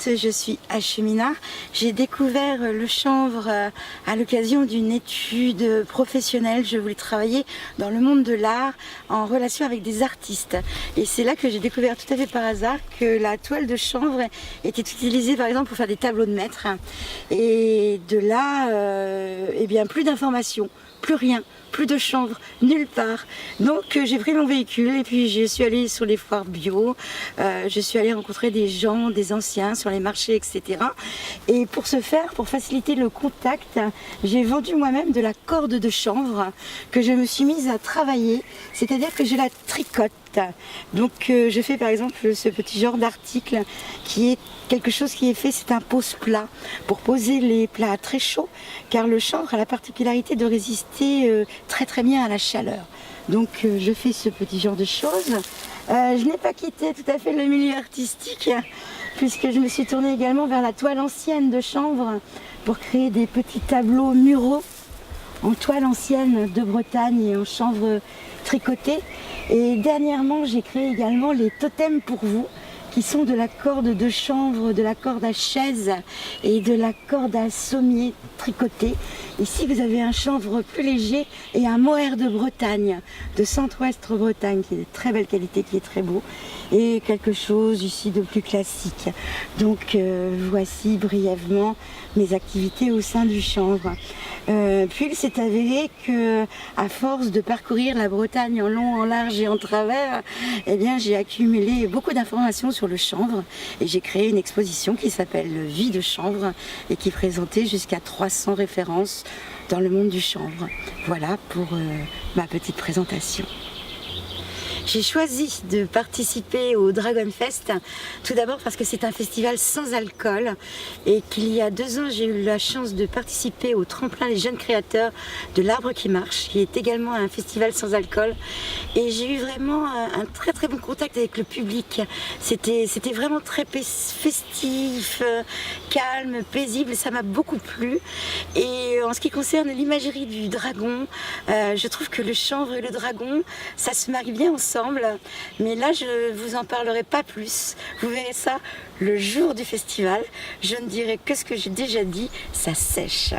fait, je suis acheminard. J'ai découvert le chanvre à l'occasion d'une étude professionnelle. Je voulais travailler dans le monde de l'art en relation avec des artistes. Et c'est là que j'ai découvert tout à fait par hasard que la toile de chanvre était utilisée par exemple pour faire des tableaux de maître. Et de là, eh bien, plus d'informations, plus rien. Plus de chanvre, nulle part. Donc j'ai pris mon véhicule et puis je suis allée sur les foires bio, je suis allée rencontrer des gens, des anciens sur les marchés, etc. Et pour ce faire, pour faciliter le contact, j'ai vendu moi-même de la corde de chanvre que je me suis mise à travailler, c'est-à-dire que je la tricote. Donc je fais par exemple ce petit genre d'article qui est quelque chose qui est fait, c'est un pose-plat pour poser les plats très chauds, car le chanvre a la particularité de résister très bien à la chaleur. Donc je fais ce petit genre de choses. Je n'ai pas quitté tout à fait le milieu artistique puisque je me suis tournée également vers la toile ancienne de chanvre pour créer des petits tableaux muraux en toile ancienne de Bretagne et en chanvre tricoté. Et dernièrement, j'ai créé également les totems pour vous, qui sont de la corde de chanvre, de la corde à chaise et de la corde à sommier tricotée. Ici, vous avez un chanvre plus léger et un mohair de Bretagne, de Centre-Ouest Bretagne, qui est de très belle qualité, qui est très beau, et quelque chose ici de plus classique. Donc voici brièvement mes activités au sein du chanvre. Puis il s'est avéré que, à force de parcourir la Bretagne en long, en large et en travers, eh bien j'ai accumulé beaucoup d'informations sur le chanvre et j'ai créé une exposition qui s'appelle Vie de chanvre et qui présentait jusqu'à 300 références dans le monde du chanvre. Voilà pour ma petite présentation. J'ai choisi de participer au Dragon Fest, tout d'abord parce que c'est un festival sans alcool et qu'il y a 2 ans j'ai eu la chance de participer au tremplin des jeunes créateurs de l'Arbre qui marche, qui est également un festival sans alcool, et j'ai eu vraiment un très bon contact avec le public. C'était vraiment très festif, calme, paisible, ça m'a beaucoup plu. Et en ce qui concerne l'imagerie du dragon, je trouve que le chanvre et le dragon, ça se marie bien ensemble. Mais là je ne vous en parlerai pas plus, vous verrez ça le jour du festival. Je ne dirai que ce que j'ai déjà dit, ça sèche.